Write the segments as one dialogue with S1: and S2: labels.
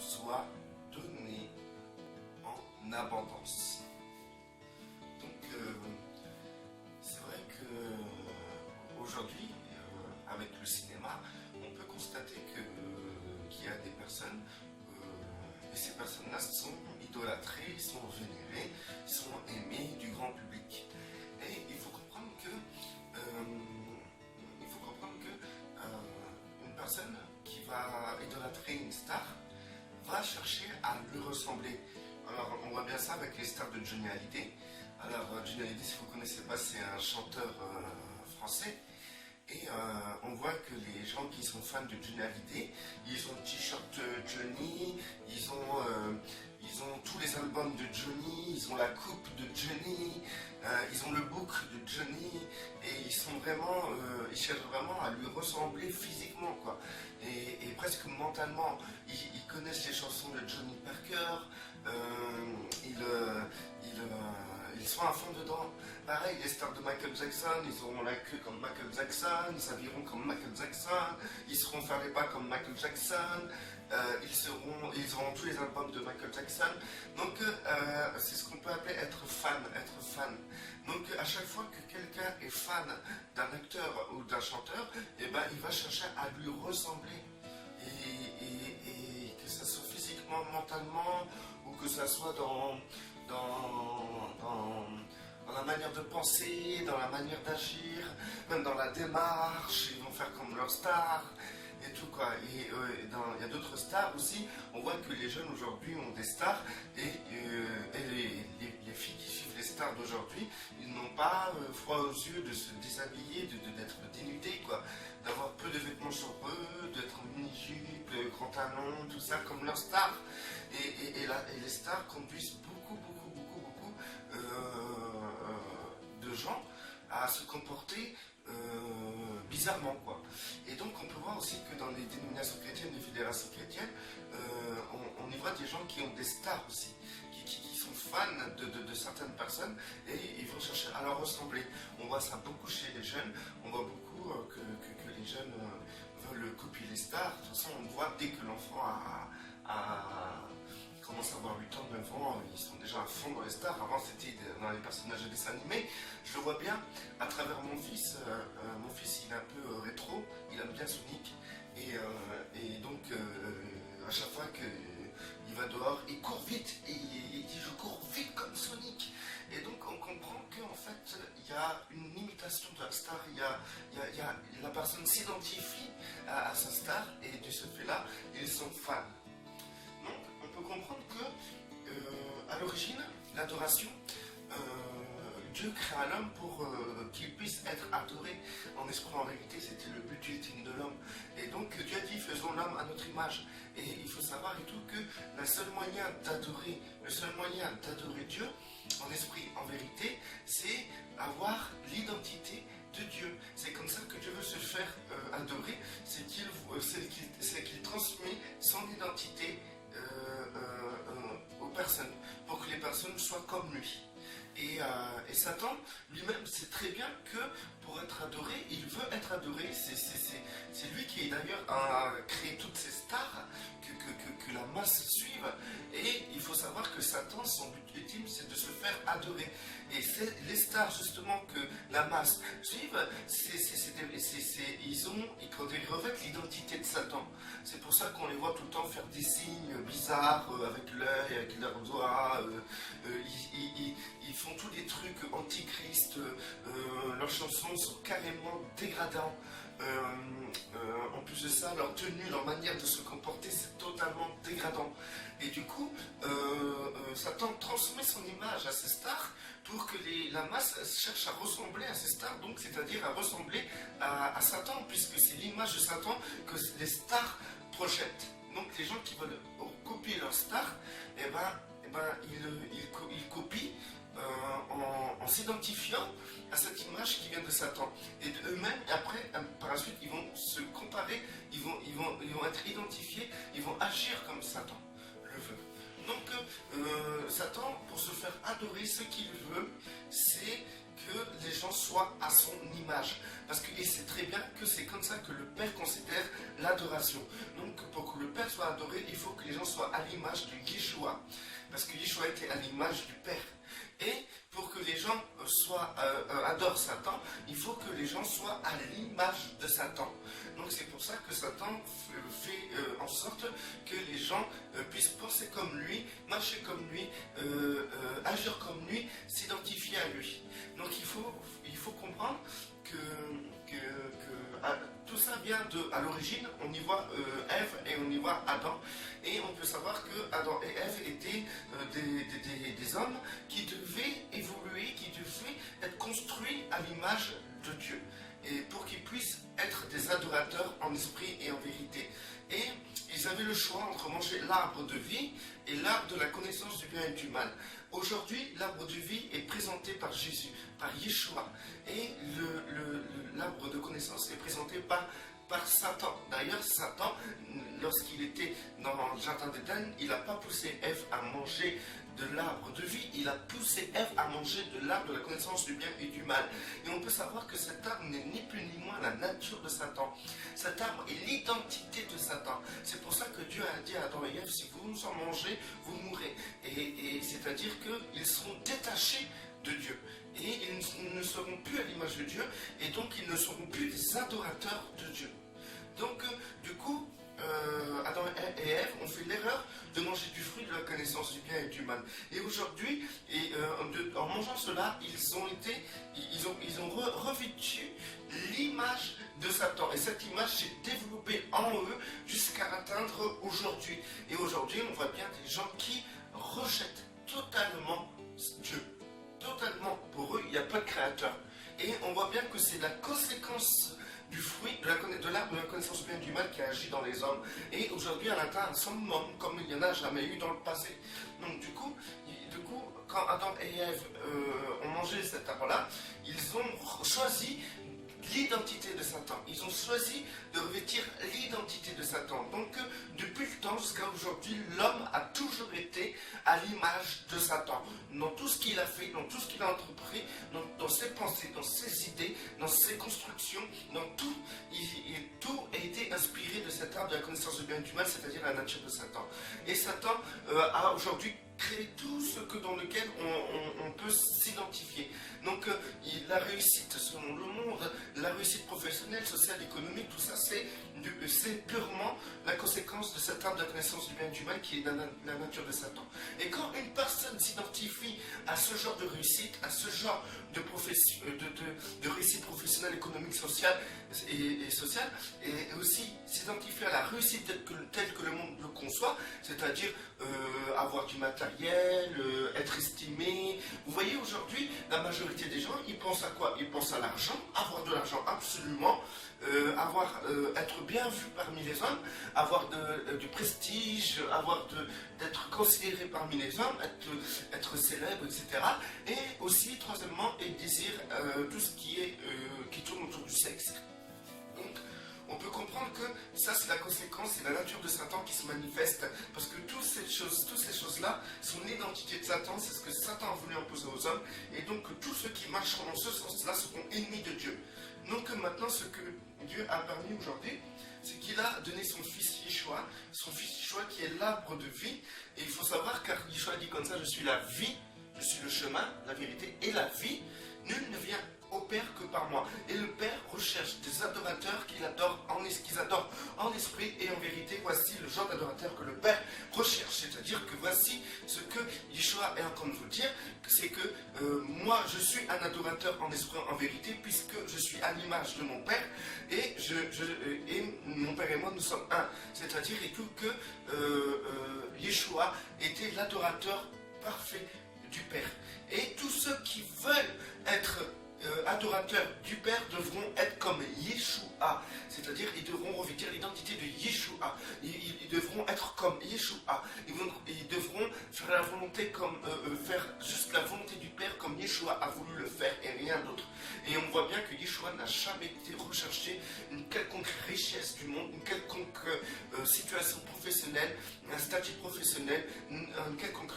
S1: soit donné en abondance. Donc, c'est vrai que aujourd'hui, avec le cinéma, on peut constater qu'il y a des personnes, et ces personnes-là sont idolâtrées, sont vénérées, sont aimées du grand public. Et il faut comprendre que une personne qui va idolâtrer une star va chercher à lui ressembler. Alors on voit bien ça avec les stars de Johnny Hallyday. Alors Johnny Hallyday, si vous ne connaissez pas, c'est un chanteur français. Et on voit que les gens qui sont fans de Johnny Hallyday, ils ont le t-shirt Johnny, ils ont tous les albums de Johnny, ils ont la coupe de Johnny, ils ont le book de Johnny, et ils cherchent vraiment à lui ressembler physiquement, quoi. Et presque mentalement, ils connaissent les chansons de Johnny Parker, ils sont à fond dedans. Pareil, les stars de Michael Jackson, ils auront la queue comme Michael Jackson, ils s'habilleront comme Michael Jackson, ils seront faire les pas comme Michael Jackson, ils auront tous les albums de Michael Jackson. Donc c'est ce qu'on peut appeler être fan. Donc à chaque fois que quelqu'un est fan d'un acteur ou d'un chanteur, eh ben, il va chercher à lui ressembler. Et que ce soit physiquement, mentalement, ou que ce soit dans la manière de penser, dans la manière d'agir, même dans la démarche, ils vont faire comme leur star et tout, quoi. Et il y a d'autres stars aussi. On voit que les jeunes aujourd'hui ont des stars, et les filles qui suivent les stars d'aujourd'hui, ils n'ont pas froid aux yeux de se déshabiller, d'être dénudés, quoi, d'avoir peu de vêtements sur eux, d'être en mini-jupe, grands talons, tout ça, comme leurs stars. Et les stars conduisent beaucoup de gens à se comporter bizarrement, quoi. Et donc on peut voir aussi que dans les dénominations chrétiennes, les fédérations chrétiennes, on y voit des gens qui ont des stars aussi, qui sont fans de certaines personnes, et ils vont chercher à leur ressembler. On voit ça beaucoup chez les jeunes, on voit beaucoup que les jeunes veulent copier les stars. De toute façon, on voit dès que l'enfant commence à avoir 8 ans, 9 ans, ils sont déjà à fond dans les stars. Avant, c'était dans les personnages de dessins animés. Je le vois bien à travers mon fils. Mon fils, il est un peu rétro, il aime bien Sonic. Et donc, à chaque fois qu'il va dehors, il court vite. Et il dit, je cours vite comme Sonic. Et donc, on comprend qu'en fait, il y a une imitation de la star. La personne s'identifie à sa star, et de ce fait-là, ils sont fans. Donc, on peut comprendre que, à l'origine, l'adoration, Dieu créa l'homme pour qu'il puisse être adoré en esprit, en réalité. C'était le but ultime de l'homme. Et donc, Dieu a dit, faisons l'homme à notre image. Et il faut savoir et tout que le seul moyen d'adorer Dieu, en esprit, en vérité, c'est avoir l'identité de Dieu. C'est comme ça que Dieu veut se faire adorer, c'est qu'il transmet son identité aux personnes, pour que les personnes soient comme lui. Et Satan lui-même sait très bien que pour être adoré, il veut être adoré. C'est lui qui d'ailleurs a créé toutes ces stars que la masse suive. Et il faut savoir que Satan, son but ultime, c'est de se faire adorer. Et c'est les stars justement que la masse suive, quand ils revêtent l'identité de Satan. C'est pour ça qu'on les voit tout le temps faire des signes bizarres avec l'œil, avec leurs doigts. Ils font tous des trucs antichrist. Leurs chansons sont carrément dégradants. En plus de ça, leur tenue, leur manière de se comporter, c'est totalement dégradant. Et du coup, Satan transmet son image à ces stars pour que la masse cherche à ressembler à ces stars, donc c'est-à-dire à ressembler à Satan, puisque c'est l'image de Satan que les stars projettent. Donc les gens qui veulent copier leurs stars, ils copient en s'identifiant à cette image qui vient de Satan. Et eux-mêmes, après, par la suite, ils vont se comparer, ils vont être identifiés, ils vont agir comme Satan le veut. Donc, Satan, pour se faire adorer, ce qu'il veut, c'est que les gens soient à son image. Parce qu'il sait très bien que c'est comme ça que le Père considère l'adoration. Donc pour que le Père soit adoré, il faut que les gens soient à l'image de Yeshua. Parce que Yeshua était à l'image du Père. Et pour que les gens adorent Satan, il faut que les gens soient à l'image de Satan. Donc c'est pour ça que Satan fait en sorte que les gens puissent penser comme lui, marcher comme lui, agir comme lui, s'identifier à lui. Donc il faut comprendre que tout ça vient à l'origine, on y voit Ève et on y voit Adam. Et on peut savoir que Adam et Ève étaient des hommes qui devaient évoluer, qui devaient être construits à l'image de Dieu. Et pour qu'ils puissent être des adorateurs en esprit et en vérité. Et ils avaient le choix entre manger l'arbre de vie et l'arbre de la connaissance du bien et du mal. Aujourd'hui, l'arbre de vie est présenté par Jésus, par Yeshua. Et l'arbre de connaissance est présenté par Satan. D'ailleurs, Satan, lorsqu'il était dans le jardin d'Éden, il n'a pas poussé Ève à manger de l'arbre de vie, il a poussé Ève à manger de l'arbre de la connaissance du bien et du mal. Et on peut savoir que cet arbre n'est ni plus ni moins la nature de Satan. Cet arbre est l'identité de Satan. C'est pour ça que Dieu a dit à Adam et Ève, si vous en mangez, vous mourrez. Et c'est-à-dire qu'ils seront détachés de Dieu. Et ils ne seront plus à l'image de Dieu, et donc ils ne seront plus des adorateurs de Dieu. Donc, du coup, Adam et Ève ont fait l'erreur de manger du fruit de la connaissance du bien et du mal. Et aujourd'hui, en mangeant cela, ils ont revêtu l'image de Satan. Et cette image s'est développée en eux jusqu'à atteindre aujourd'hui. Et aujourd'hui, on voit bien des gens qui rejettent totalement Dieu. Totalement. Pour eux, il n'y a pas de créateur. Et on voit bien que c'est la conséquence du fruit de l'arbre de la connaissance du bien et du mal qui agit dans les hommes. Et aujourd'hui, elle atteint un summum comme il n'y en a jamais eu dans le passé. Donc du coup quand Adam et Ève ont mangé cet arbre-là, ils ont choisi l'identité de Satan. Ils ont choisi de revêtir l'identité de Satan. Donc, depuis le temps jusqu'à aujourd'hui, l'homme a toujours été à l'image de Satan. Dans tout ce qu'il a fait, dans tout ce qu'il a entrepris, dans ses pensées, dans ses idées, dans ses constructions, dans tout, tout a été inspiré de cet arbre de la connaissance du bien et du mal, c'est-à-dire la nature de Satan. Et Satan a aujourd'hui créé tout ce dans lequel on peut s'identifier. Donc la réussite selon le monde, la réussite professionnelle, sociale, économique, tout ça c'est purement la conséquence de cet arbre de la connaissance du bien et du mal qui est la nature de Satan. Et quand une personne s'identifie à ce genre de réussite, à ce genre de réussite professionnelle, économique, sociale et sociale, et aussi s'identifie à la réussite telle que le monde le conçoit, c'est-à-dire avoir du matériel, être estimé. Vous voyez aujourd'hui, la majorité des gens, ils pensent à quoi? Ils pensent à l'argent, avoir de l'argent absolument, être bien vu parmi les hommes, avoir du prestige, d'être considéré parmi les hommes, être célèbre, etc. Et aussi, troisièmement, ils désirent tout ce qui tourne autour du sexe. Donc, on peut comprendre que ça c'est la conséquence, c'est la nature de Satan qui se manifeste, parce que toutes ces choses-là sont l'identité de Satan, c'est ce que Satan a voulu imposer aux hommes, et donc tous ceux qui marcheront dans ce sens-là seront ennemis de Dieu. Donc maintenant, ce que Dieu a permis aujourd'hui, c'est qu'il a donné son fils Yeshua qui est l'arbre de vie, et il faut savoir, car Yeshua dit comme ça, je suis la vie, je suis le chemin, la vérité et la vie, nul ne vient au Père que par moi. Et le Père recherche des adorateurs qu'ils adorent en esprit et en vérité. Voici le genre d'adorateur que le Père recherche. C'est-à-dire que voici ce que Yeshua est en train de vous dire, c'est que moi je suis un adorateur en esprit et en vérité, puisque je suis à l'image de mon Père, et mon Père et moi nous sommes un. C'est-à-dire que Yeshua était l'adorateur parfait du Père. Et tous ceux qui veulent être adorateurs du Père devront être comme Yeshua, c'est-à-dire ils devront revêtir l'identité de Yeshua, ils devront être comme Yeshua, ils devront faire la volonté faire juste la volonté du Père comme Yeshua a voulu le faire et rien d'autre. Et on voit bien que Yeshua n'a jamais été recherché une quelconque richesse du monde, une quelconque situation professionnelle, un statut professionnel, un quelconque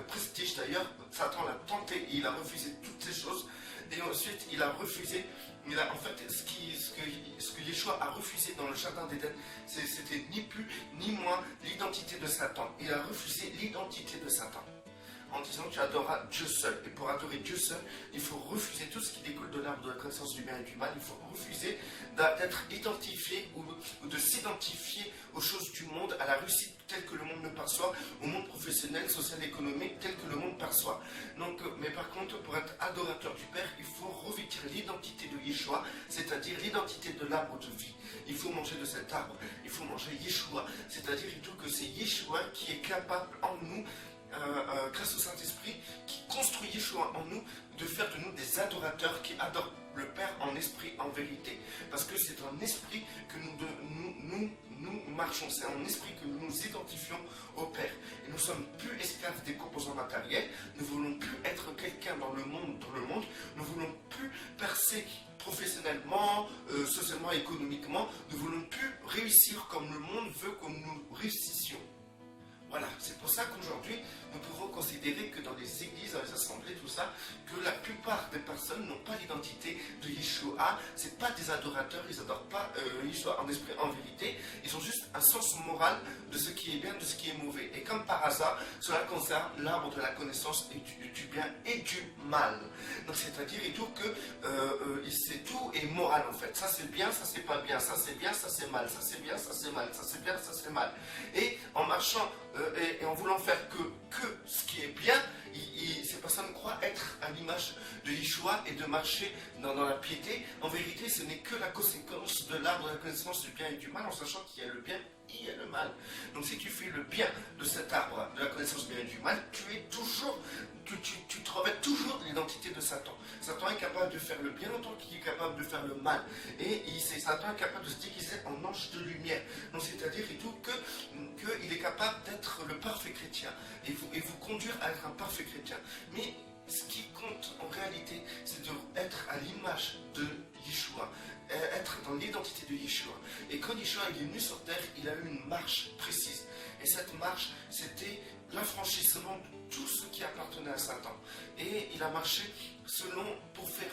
S1: prestige. D'ailleurs, Satan l'a tenté et il a refusé toutes ces choses. Et ensuite, il a refusé. En fait, ce que Yeshua a refusé dans le jardin d'Éden, c'était ni plus ni moins l'identité de Satan. Il a refusé l'identité de Satan en disant tu adoreras Dieu seul. Et pour adorer Dieu seul, il faut refuser tout ce qui découle de l'arbre de la connaissance du bien et du mal. Il faut refuser d'être identifié ou de s'identifier aux choses du monde, à la réussite telle que le monde le perçoit, au monde professionnel, social, économique tel que le monde perçoit. Donc, mais par contre, pour être adorateur du Père, il faut revêtir l'identité de Yeshua, c'est-à-dire l'identité de l'arbre de vie. Il faut manger de cet arbre, il faut manger Yeshua, c'est-à-dire que c'est Yeshua qui est capable en nous, grâce au Saint-Esprit, qui construit Yeshua en nous, de faire de nous des adorateurs qui adorent le Père en esprit, en vérité. Parce que c'est en esprit que nous marchons, c'est en esprit que nous nous identifions au Père. Et nous ne sommes plus esclaves des composants matériels, nous ne voulons plus être quelqu'un dans le monde, nous ne voulons plus percer professionnellement, socialement, économiquement, nous ne voulons plus réussir comme le monde veut que nous réussissions. Voilà, c'est pour ça qu'aujourd'hui, nous pouvons considérer que dans les églises, dans les assemblées, tout ça, que la plupart des personnes n'ont pas l'identité de Yeshua. Ce n'est pas des adorateurs, ils n'adorent pas Yeshua en esprit, en vérité. Ils ont juste un sens moral de ce qui est bien, de ce qui est mauvais. Et comme par hasard, cela concerne l'arbre de la connaissance du bien et du mal. Donc c'est-à-dire et tout que c'est tout est moral en fait. Ça c'est bien, ça c'est pas bien, ça c'est bien, ça c'est mal, ça c'est bien, ça c'est mal, ça c'est bien, ça c'est mal. Et en marchant et en voulant faire que ce qui est bien, ces personnes croient être à l'image de Yeshua et de marcher dans la piété. En vérité, ce n'est que la conséquence de l'arbre de la connaissance du bien et du mal, en sachant qu'il y a le bien et il y a le mal. Donc si tu fais le bien de cet arbre de la connaissance du bien et du mal, tu te revêts toujours de l'identité de Satan. Satan est capable de faire le bien autant qu'il est capable de faire le mal. Et Satan est capable de se déguiser en ange de lumière. Donc c'est-à-dire et tout qu'il est capable d'être le parfait chrétien et vous conduire à être un parfait chrétien. Mais ce qui compte en réalité, c'est d'être à l'image de Yeshua, être dans l'identité de Yeshua. Et quand Yeshua est venu sur terre, il a eu une marche précise. Et cette marche, c'était l'affranchissement de tout ce qui appartenait à Satan. Et il a marché pour faire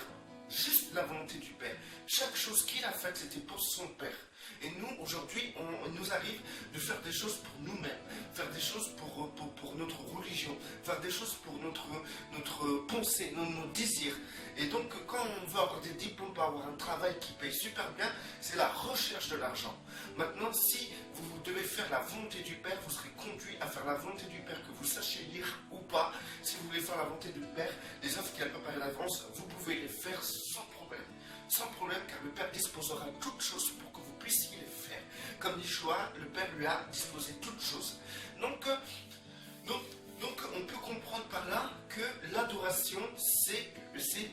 S1: juste la volonté du Père. Chaque chose qu'il a faite, c'était pour son Père. Et nous, aujourd'hui, on nous arrive de faire des choses pour nous-mêmes, faire des choses pour notre religion, faire des choses pour notre pensée, nos désirs. Et donc, quand on veut avoir des diplômes pour avoir un travail qui paye super bien, c'est la recherche de l'argent. Maintenant, si vous devez faire la volonté du Père, vous serez conduit à faire la volonté du Père, que vous sachiez lire ou pas. Si vous voulez faire la volonté du Père, les œuvres qu'il a préparées d'avance, vous pouvez les faire sans problème. Sans problème, car le Père disposera toutes choses pour que vous puissiez les faire. Comme Yeshua, le Père lui a disposé toutes choses. Donc, on peut comprendre par là que l'adoration, c'est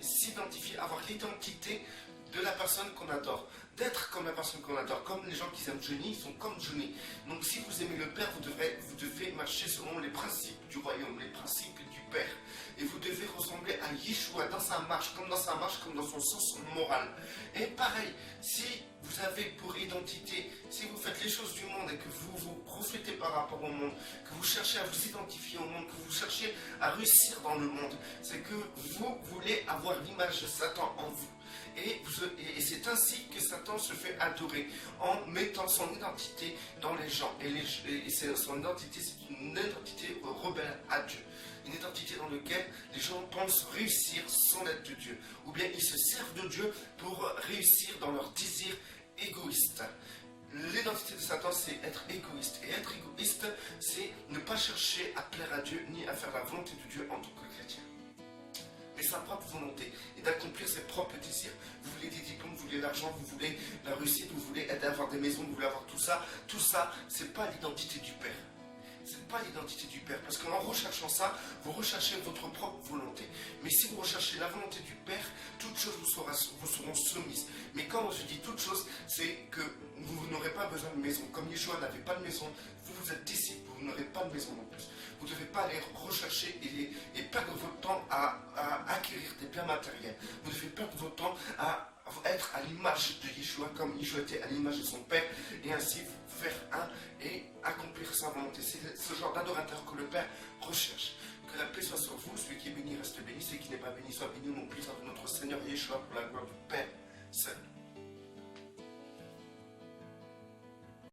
S1: s'identifier, avoir l'identité de la personne qu'on adore. D'être comme la personne qu'on adore. Comme les gens qui aiment Johnny, ils sont comme Johnny. Donc si vous aimez le Père, vous devez marcher selon les principes du royaume, les principes du Père. Et vous devez ressembler à Yeshua dans sa marche, comme dans son sens moral. Et pareil, si vous avez pour identité, si vous faites les choses du monde et que vous vous profitez par rapport au monde, que vous cherchez à vous identifier au monde, que vous cherchez à réussir dans le monde, c'est que vous voulez avoir l'image de Satan en vous. Et c'est ainsi que Satan se fait adorer, en mettant son identité dans les gens. Et son identité, c'est une identité rebelle à Dieu. Une identité dans laquelle les gens pensent réussir sans l'aide de Dieu. Ou bien ils se servent de Dieu pour réussir dans leurs désirs égoïstes. L'identité de Satan, c'est être égoïste. Et être égoïste, c'est ne pas chercher à plaire à Dieu, ni à faire la volonté de Dieu en tant que chrétien. Mais sa propre volonté et d'accomplir ses propres désirs. Vous voulez des diplômes, vous voulez l'argent, vous voulez la réussite, vous voulez avoir des maisons, vous voulez avoir tout ça. Tout ça, c'est pas l'identité du Père. C'est pas l'identité du Père. Parce qu'en recherchant ça, vous recherchez votre propre volonté. Mais si vous recherchez la volonté du Père, toutes choses vous seront soumises. Mais quand je dis toutes choses, c'est que vous n'aurez pas besoin de maison. Comme Yeshua n'avait pas de maison, vous êtes disciple, vous n'aurez pas de maison non plus. Vous ne devez pas aller rechercher et perdre votre temps à acquérir des biens matériels. Vous devez perdre votre temps à être à l'image de Yeshua, comme Yeshua était à l'image de son Père, et ainsi faire un et accomplir sa volonté. C'est ce genre d'adorateur que le Père recherche. Que la paix soit sur vous. Celui qui est béni reste béni. Celui qui n'est pas béni soit béni au nom puissant de notre Seigneur Yeshua pour la gloire du Père. Salut.